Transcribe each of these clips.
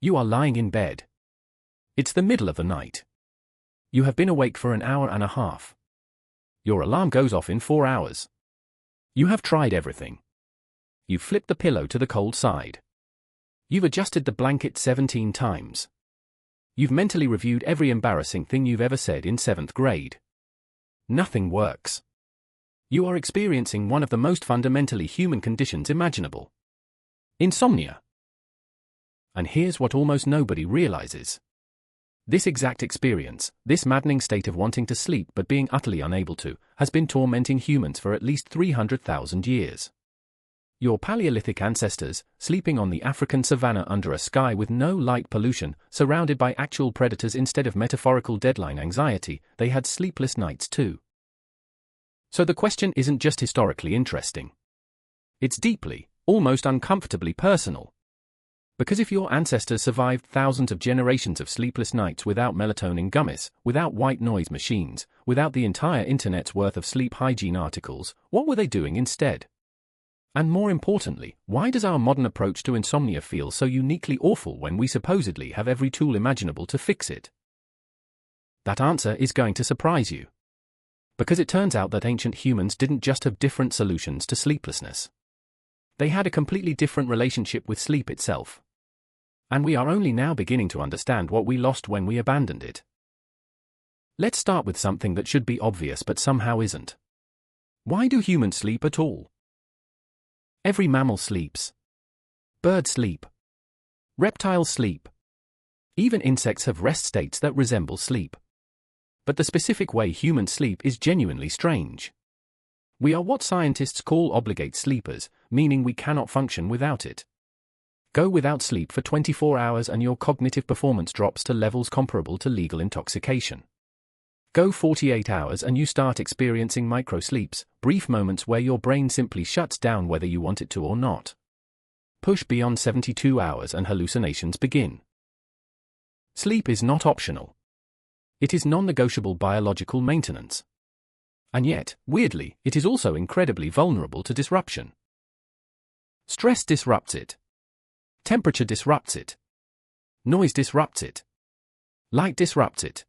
You are lying in bed. It's the middle of the night. You have been awake for an hour and a half. Your alarm goes off in 4 hours. You have tried everything. You've flipped the pillow to the cold side. You've adjusted the blanket 17 times. You've mentally reviewed every embarrassing thing you've ever said in 7th grade. Nothing works. You are experiencing one of the most fundamentally human conditions imaginable. Insomnia. And here's what almost nobody realizes. This exact experience, this maddening state of wanting to sleep but being utterly unable to, has been tormenting humans for at least 300,000 years. Your Paleolithic ancestors, sleeping on the African savanna under a sky with no light pollution, surrounded by actual predators instead of metaphorical deadline anxiety, they had sleepless nights too. So the question isn't just historically interesting. It's deeply, almost uncomfortably personal. Because if your ancestors survived thousands of generations of sleepless nights without melatonin gummies, without white noise machines, without the entire internet's worth of sleep hygiene articles, what were they doing instead? And more importantly, why does our modern approach to insomnia feel so uniquely awful when we supposedly have every tool imaginable to fix it? That answer is going to surprise you. Because it turns out that ancient humans didn't just have different solutions to sleeplessness. They had a completely different relationship with sleep itself. And we are only now beginning to understand what we lost when we abandoned it. Let's start with something that should be obvious but somehow isn't. Why do humans sleep at all? Every mammal sleeps. Birds sleep. Reptiles sleep. Even insects have rest states that resemble sleep. But the specific way humans sleep is genuinely strange. We are what scientists call obligate sleepers, meaning we cannot function without it. Go without sleep for 24 hours and your cognitive performance drops to levels comparable to legal intoxication. Go 48 hours and you start experiencing microsleeps, brief moments where your brain simply shuts down whether you want it to or not. Push beyond 72 hours and hallucinations begin. Sleep is not optional. It is non-negotiable biological maintenance. And yet, weirdly, it is also incredibly vulnerable to disruption. Stress disrupts it. Temperature disrupts it. Noise disrupts it. Light disrupts it.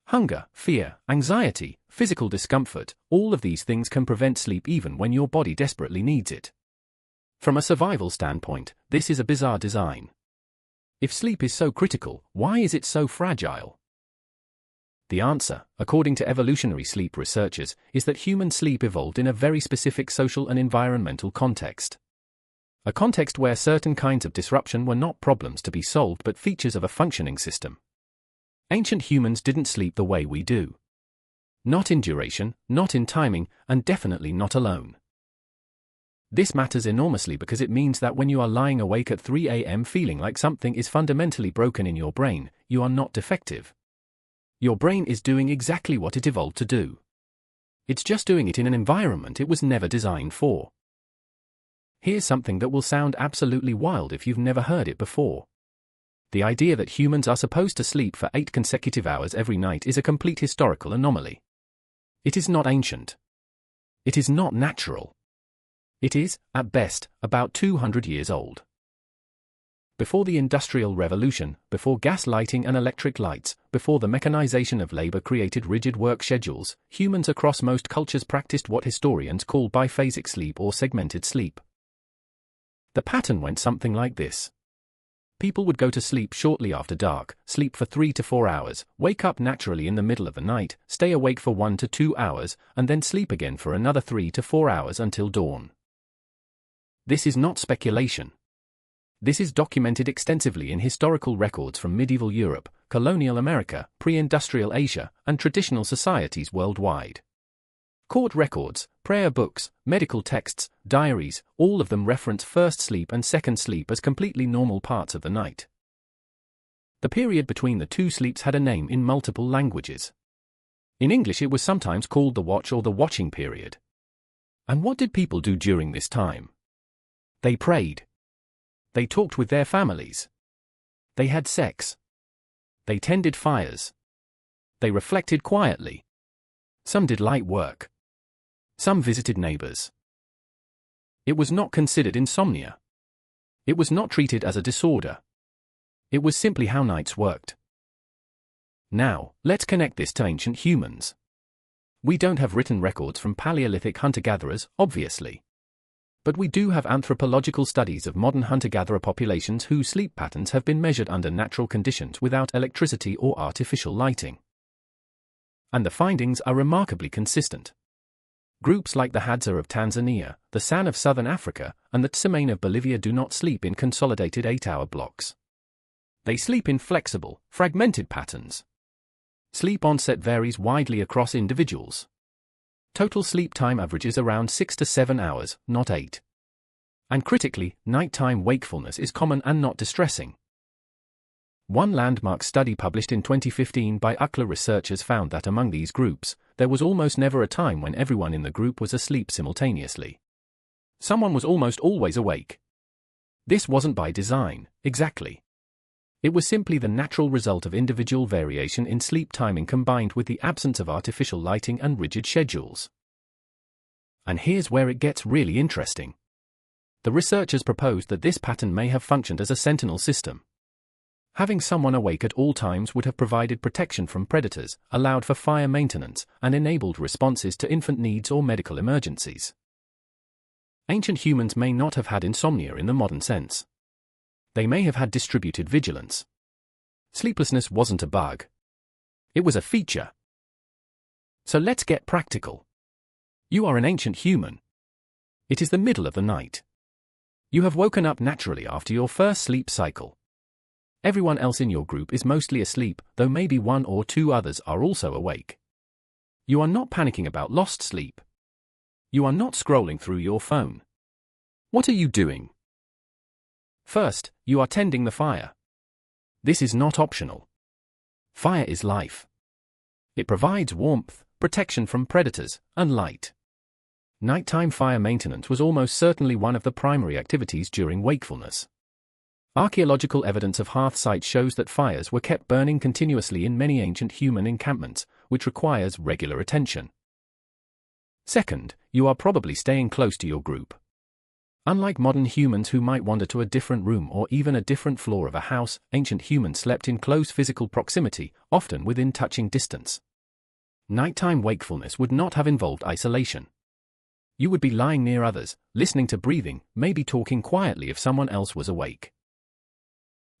Hunger, fear, anxiety, physical discomfort, all of these things can prevent sleep even when your body desperately needs it. From a survival standpoint, this is a bizarre design. If sleep is so critical, why is it so fragile? The answer, according to evolutionary sleep researchers, is that human sleep evolved in a very specific social and environmental context. A context where certain kinds of disruption were not problems to be solved but features of a functioning system. Ancient humans didn't sleep the way we do. Not in duration, not in timing, and definitely not alone. This matters enormously because it means that when you are lying awake at 3 a.m. feeling like something is fundamentally broken in your brain, you are not defective. Your brain is doing exactly what it evolved to do. It's just doing it in an environment it was never designed for. Here's something that will sound absolutely wild if you've never heard it before. The idea that humans are supposed to sleep for 8 consecutive hours every night is a complete historical anomaly. It is not ancient. It is not natural. It is, at best, about 200 years old. Before the Industrial Revolution, before gas lighting and electric lights, before the mechanization of labor created rigid work schedules, humans across most cultures practiced what historians call biphasic sleep or segmented sleep. The pattern went something like this. People would go to sleep shortly after dark, sleep for 3 to 4 hours, wake up naturally in the middle of the night, stay awake for 1 to 2 hours, and then sleep again for another 3 to 4 hours until dawn. This is not speculation. This is documented extensively in historical records from medieval Europe, colonial America, pre-industrial Asia, and traditional societies worldwide. Court records, prayer books, medical texts, diaries, all of them reference first sleep and second sleep as completely normal parts of the night. The period between the two sleeps had a name in multiple languages. In English it was sometimes called the watch or the watching period. And what did people do during this time? They prayed. They talked with their families. They had sex. They tended fires. They reflected quietly. Some did light work. Some visited neighbors. It was not considered insomnia. It was not treated as a disorder. It was simply how nights worked. Now, let's connect this to ancient humans. We don't have written records from Paleolithic hunter-gatherers, obviously. But we do have anthropological studies of modern hunter-gatherer populations whose sleep patterns have been measured under natural conditions without electricity or artificial lighting. And the findings are remarkably consistent. Groups like the Hadza of Tanzania, the San of Southern Africa, and the Tsimane of Bolivia do not sleep in consolidated 8-hour blocks. They sleep in flexible, fragmented patterns. Sleep onset varies widely across individuals. Total sleep time averages around 6 to 7 hours, not 8. And critically, nighttime wakefulness is common and not distressing. One landmark study published in 2015 by UCLA researchers found that among these groups, there was almost never a time when everyone in the group was asleep simultaneously. Someone was almost always awake. This wasn't by design, exactly. It was simply the natural result of individual variation in sleep timing combined with the absence of artificial lighting and rigid schedules. And here's where it gets really interesting. The researchers proposed that this pattern may have functioned as a sentinel system. Having someone awake at all times would have provided protection from predators, allowed for fire maintenance, and enabled responses to infant needs or medical emergencies. Ancient humans may not have had insomnia in the modern sense. They may have had distributed vigilance. Sleeplessness wasn't a bug. It was a feature. So let's get practical. You are an ancient human. It is the middle of the night. You have woken up naturally after your first sleep cycle. Everyone else in your group is mostly asleep, though maybe one or two others are also awake. You are not panicking about lost sleep. You are not scrolling through your phone. What are you doing? First, you are tending the fire. This is not optional. Fire is life. It provides warmth, protection from predators, and light. Nighttime fire maintenance was almost certainly one of the primary activities during wakefulness. Archaeological evidence of hearth sites shows that fires were kept burning continuously in many ancient human encampments, which requires regular attention. Second, you are probably staying close to your group. Unlike modern humans who might wander to a different room or even a different floor of a house, ancient humans slept in close physical proximity, often within touching distance. Nighttime wakefulness would not have involved isolation. You would be lying near others, listening to breathing, maybe talking quietly if someone else was awake.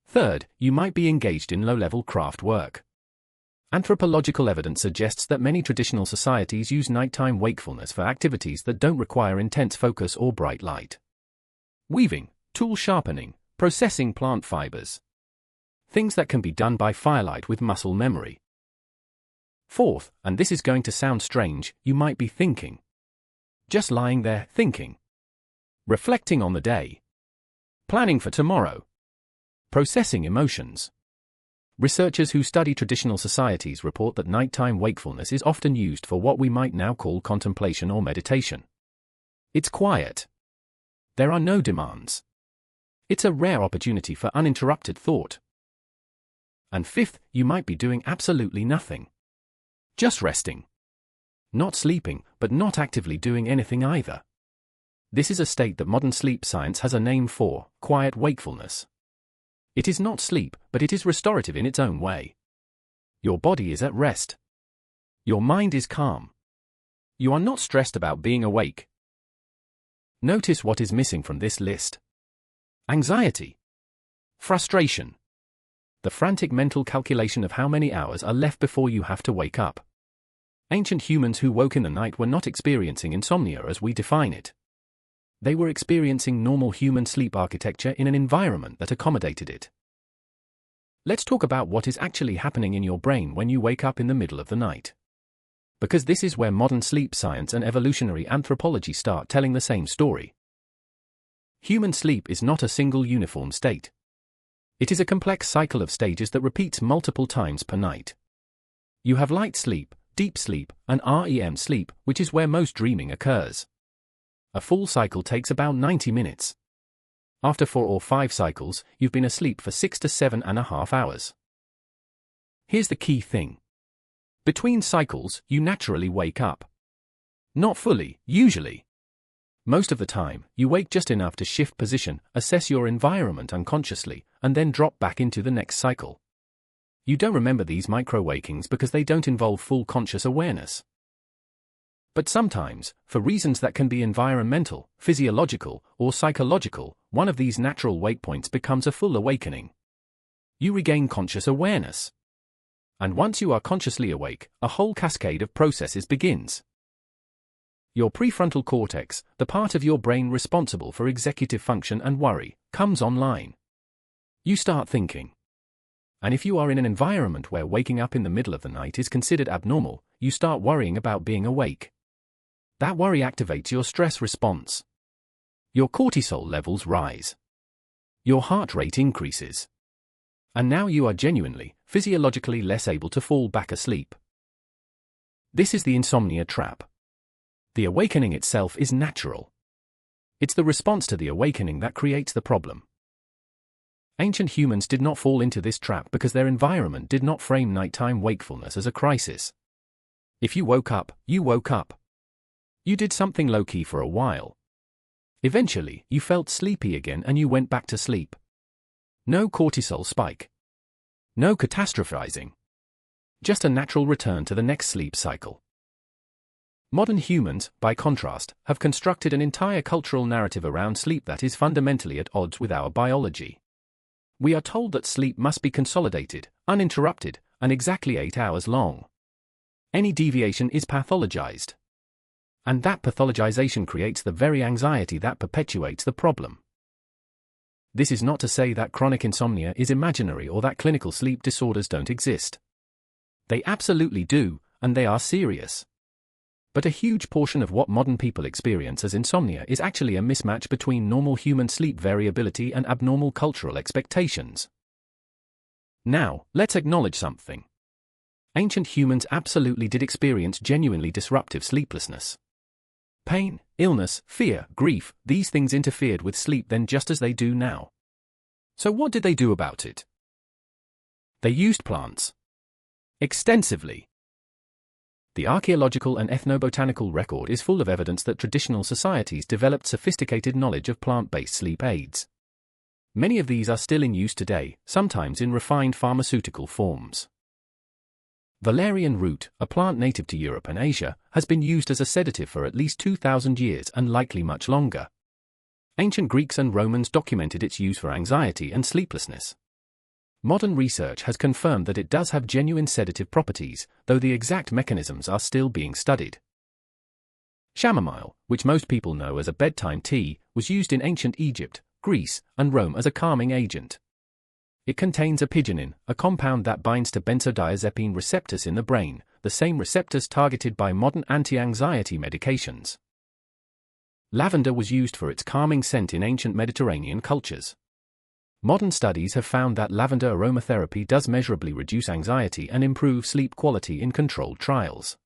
Third, you might be engaged in low-level craft work. Anthropological evidence suggests that many traditional societies use nighttime wakefulness for activities that don't require intense focus or bright light. Weaving, tool sharpening, processing plant fibers. Things that can be done by firelight with muscle memory. Fourth, and this is going to sound strange, you might be thinking. Just lying there, thinking. Reflecting on the day. Planning for tomorrow. Processing emotions. Researchers who study traditional societies report that nighttime wakefulness is often used for what we might now call contemplation or meditation. It's quiet. There are no demands. It's a rare opportunity for uninterrupted thought. And fifth, you might be doing absolutely nothing. Just resting. Not sleeping, but not actively doing anything either. This is a state that modern sleep science has a name for: quiet wakefulness. It is not sleep, but it is restorative in its own way. Your body is at rest. Your mind is calm. You are not stressed about being awake. Notice what is missing from this list. Anxiety. Frustration. The frantic mental calculation of how many hours are left before you have to wake up. Ancient humans who woke in the night were not experiencing insomnia as we define it. They were experiencing normal human sleep architecture in an environment that accommodated it. Let's talk about what is actually happening in your brain when you wake up in the middle of the night. Because this is where modern sleep science and evolutionary anthropology start telling the same story. Human sleep is not a single uniform state. It is a complex cycle of stages that repeats multiple times per night. You have light sleep, deep sleep, and REM sleep, which is where most dreaming occurs. A full cycle takes about 90 minutes. After 4 or 5 cycles, you've been asleep for 6 to 7.5 hours. Here's the key thing. Between cycles, you naturally wake up. Not fully, usually. Most of the time, you wake just enough to shift position, assess your environment unconsciously, and then drop back into the next cycle. You don't remember these micro-wakings because they don't involve full conscious awareness. But sometimes, for reasons that can be environmental, physiological, or psychological, one of these natural wake points becomes a full awakening. You regain conscious awareness. And once you are consciously awake, a whole cascade of processes begins. Your prefrontal cortex, the part of your brain responsible for executive function and worry, comes online. You start thinking. And if you are in an environment where waking up in the middle of the night is considered abnormal, you start worrying about being awake. That worry activates your stress response. Your cortisol levels rise. Your heart rate increases. And now you are genuinely, physiologically less able to fall back asleep. This is the insomnia trap. The awakening itself is natural. It's the response to the awakening that creates the problem. Ancient humans did not fall into this trap because their environment did not frame nighttime wakefulness as a crisis. If you woke up, you woke up. You did something low-key for a while. Eventually, you felt sleepy again and you went back to sleep. No cortisol spike. No catastrophizing. Just a natural return to the next sleep cycle. Modern humans, by contrast, have constructed an entire cultural narrative around sleep that is fundamentally at odds with our biology. We are told that sleep must be consolidated, uninterrupted, and exactly 8 hours long. Any deviation is pathologized. And that pathologization creates the very anxiety that perpetuates the problem. This is not to say that chronic insomnia is imaginary or that clinical sleep disorders don't exist. They absolutely do, and they are serious. But a huge portion of what modern people experience as insomnia is actually a mismatch between normal human sleep variability and abnormal cultural expectations. Now, let's acknowledge something. Ancient humans absolutely did experience genuinely disruptive sleeplessness. Pain, illness, fear, grief, these things interfered with sleep then just as they do now. So what did they do about it? They used plants. Extensively. The archaeological and ethnobotanical record is full of evidence that traditional societies developed sophisticated knowledge of plant-based sleep aids. Many of these are still in use today, sometimes in refined pharmaceutical forms. Valerian root, a plant native to Europe and Asia, has been used as a sedative for at least 2,000 years and likely much longer. Ancient Greeks and Romans documented its use for anxiety and sleeplessness. Modern research has confirmed that it does have genuine sedative properties, though the exact mechanisms are still being studied. Chamomile, which most people know as a bedtime tea, was used in ancient Egypt, Greece, and Rome as a calming agent. It contains apigenin, a compound that binds to benzodiazepine receptors in the brain, the same receptors targeted by modern anti-anxiety medications. Lavender was used for its calming scent in ancient Mediterranean cultures. Modern studies have found that lavender aromatherapy does measurably reduce anxiety and improve sleep quality in controlled trials.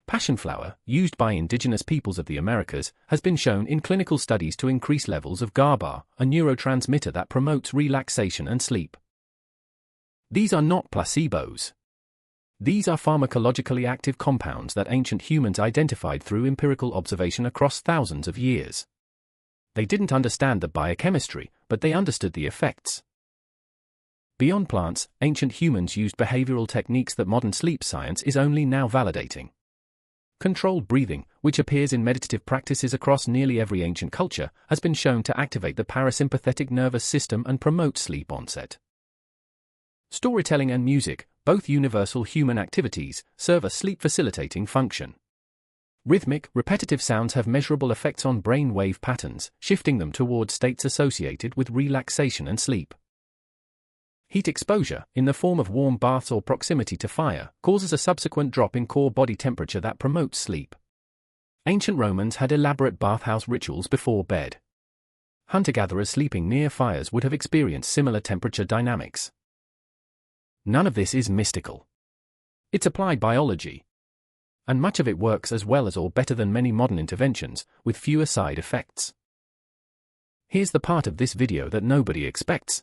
Passionflower, used by indigenous peoples of the Americas, has been shown in clinical studies to increase levels of GABA, a neurotransmitter that promotes relaxation and sleep. These are not placebos. These are pharmacologically active compounds that ancient humans identified through empirical observation across thousands of years. They didn't understand the biochemistry, but they understood the effects. Beyond plants, ancient humans used behavioral techniques that modern sleep science is only now validating. Controlled breathing, which appears in meditative practices across nearly every ancient culture, has been shown to activate the parasympathetic nervous system and promote sleep onset. Storytelling and music, both universal human activities, serve a sleep-facilitating function. Rhythmic, repetitive sounds have measurable effects on brain wave patterns, shifting them towards states associated with relaxation and sleep. Heat exposure, in the form of warm baths or proximity to fire, causes a subsequent drop in core body temperature that promotes sleep. Ancient Romans had elaborate bathhouse rituals before bed. Hunter-gatherers sleeping near fires would have experienced similar temperature dynamics. None of this is mystical. It's applied biology. And much of it works as well as or better than many modern interventions, with fewer side effects. Here's the part of this video that nobody expects.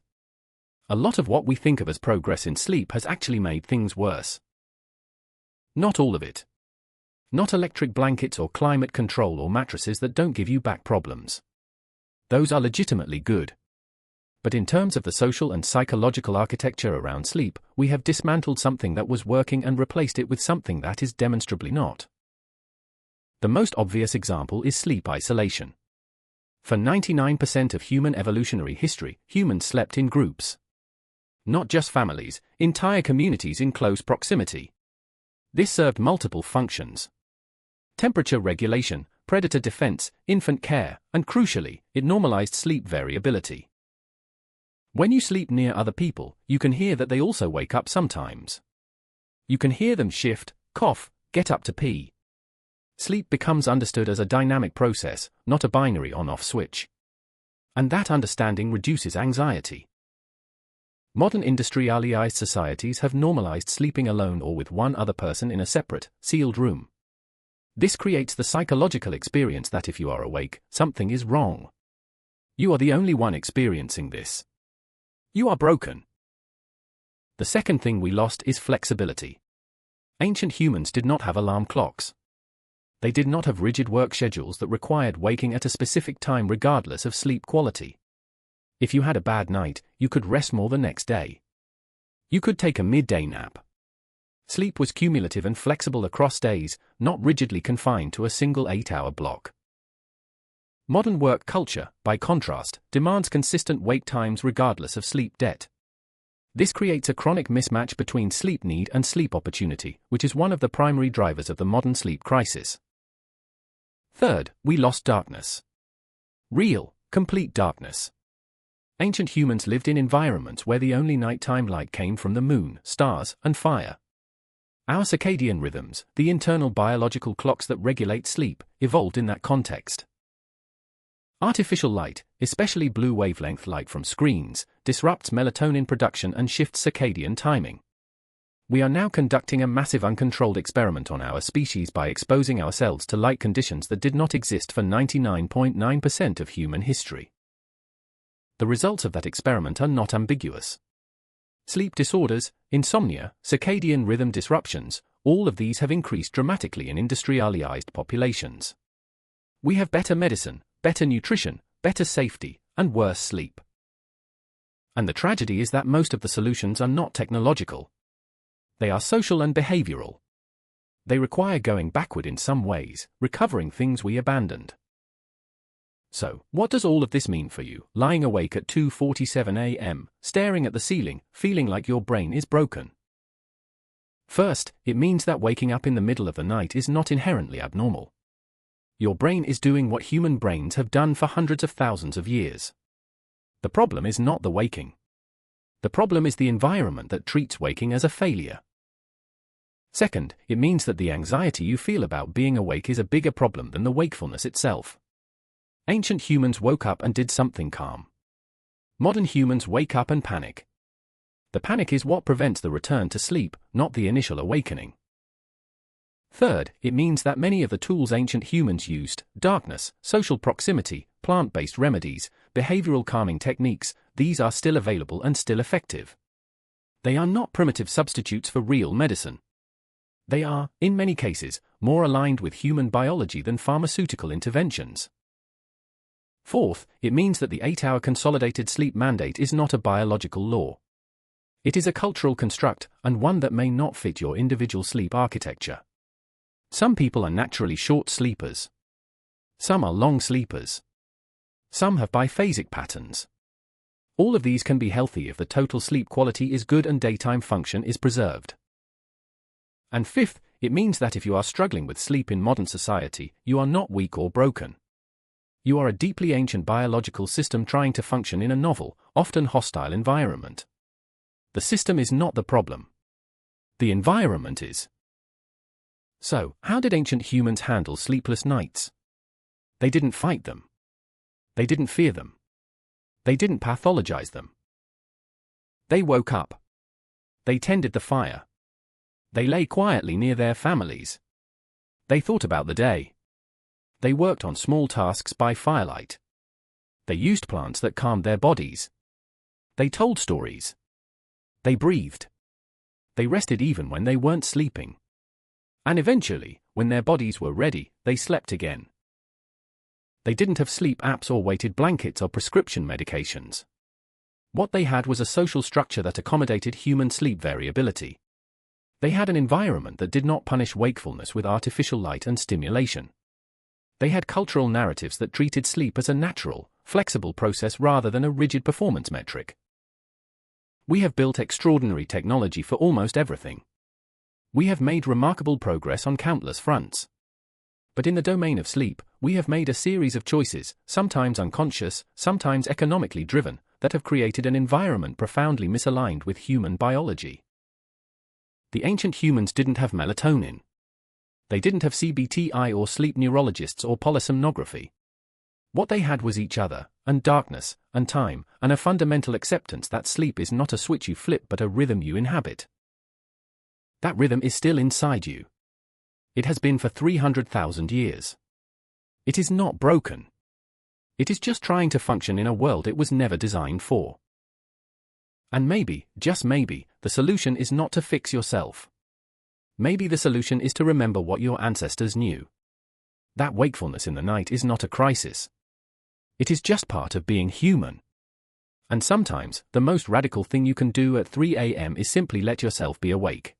A lot of what we think of as progress in sleep has actually made things worse. Not all of it. Not electric blankets or climate control or mattresses that don't give you back problems. Those are legitimately good. But in terms of the social and psychological architecture around sleep, we have dismantled something that was working and replaced it with something that is demonstrably not. The most obvious example is sleep isolation. For 99% of human evolutionary history, humans slept in groups. Not just families, entire communities in close proximity. This served multiple functions: temperature regulation, predator defense, infant care, and crucially, it normalized sleep variability. When you sleep near other people, you can hear that they also wake up sometimes. You can hear them shift, cough, get up to pee. Sleep becomes understood as a dynamic process, not a binary on-off switch. And that understanding reduces anxiety. Modern industrialized societies have normalized sleeping alone or with one other person in a separate, sealed room. This creates the psychological experience that if you are awake, something is wrong. You are the only one experiencing this. You are broken. The second thing we lost is flexibility. Ancient humans did not have alarm clocks. They did not have rigid work schedules that required waking at a specific time regardless of sleep quality. If you had a bad night, you could rest more the next day. You could take a midday nap. Sleep was cumulative and flexible across days, not rigidly confined to a single 8-hour block. Modern work culture, by contrast, demands consistent wake times regardless of sleep debt. This creates a chronic mismatch between sleep need and sleep opportunity, which is one of the primary drivers of the modern sleep crisis. Third, we lost darkness. Real, complete darkness. Ancient humans lived in environments where the only nighttime light came from the moon, stars, and fire. Our circadian rhythms, the internal biological clocks that regulate sleep, evolved in that context. Artificial light, especially blue wavelength light from screens, disrupts melatonin production and shifts circadian timing. We are now conducting a massive uncontrolled experiment on our species by exposing ourselves to light conditions that did not exist for 99.9% of human history. The results of that experiment are not ambiguous. Sleep disorders, insomnia, circadian rhythm disruptions, all of these have increased dramatically in industrialized populations. We have better medicine, better nutrition, better safety, and worse sleep. And the tragedy is that most of the solutions are not technological. They are social and behavioral. They require going backward in some ways, recovering things we abandoned. So, what does all of this mean for you, lying awake at 2:47 a.m., staring at the ceiling, feeling like your brain is broken? First, it means that waking up in the middle of the night is not inherently abnormal. Your brain is doing what human brains have done for hundreds of thousands of years. The problem is not the waking. The problem is the environment that treats waking as a failure. Second, it means that the anxiety you feel about being awake is a bigger problem than the wakefulness itself. Ancient humans woke up and did something calm. Modern humans wake up and panic. The panic is what prevents the return to sleep, not the initial awakening. Third, it means that many of the tools ancient humans used, darkness, social proximity, plant-based remedies, behavioral calming techniques, these are still available and still effective. They are not primitive substitutes for real medicine. They are, in many cases, more aligned with human biology than pharmaceutical interventions. Fourth, it means that the 8-hour consolidated sleep mandate is not a biological law. It is a cultural construct, and one that may not fit your individual sleep architecture. Some people are naturally short sleepers. Some are long sleepers. Some have biphasic patterns. All of these can be healthy if the total sleep quality is good and daytime function is preserved. And fifth, it means that if you are struggling with sleep in modern society, you are not weak or broken. You are a deeply ancient biological system trying to function in a novel, often hostile environment. The system is not the problem. The environment is. So, how did ancient humans handle sleepless nights? They didn't fight them. They didn't fear them. They didn't pathologize them. They woke up. They tended the fire. They lay quietly near their families. They thought about the day. They worked on small tasks by firelight. They used plants that calmed their bodies. They told stories. They breathed. They rested even when they weren't sleeping. And eventually, when their bodies were ready, they slept again. They didn't have sleep apps or weighted blankets or prescription medications. What they had was a social structure that accommodated human sleep variability. They had an environment that did not punish wakefulness with artificial light and stimulation. They had cultural narratives that treated sleep as a natural, flexible process rather than a rigid performance metric. We have built extraordinary technology for almost everything. We have made remarkable progress on countless fronts. But in the domain of sleep, we have made a series of choices, sometimes unconscious, sometimes economically driven, that have created an environment profoundly misaligned with human biology. The ancient humans didn't have melatonin. They didn't have CBTI or sleep neurologists or polysomnography. What they had was each other, and darkness, and time, and a fundamental acceptance that sleep is not a switch you flip but a rhythm you inhabit. That rhythm is still inside you. It has been for 300,000 years. It is not broken. It is just trying to function in a world it was never designed for. And maybe, just maybe, the solution is not to fix yourself. Maybe the solution is to remember what your ancestors knew. That wakefulness in the night is not a crisis. It is just part of being human. And sometimes, the most radical thing you can do at 3 a.m. is simply let yourself be awake.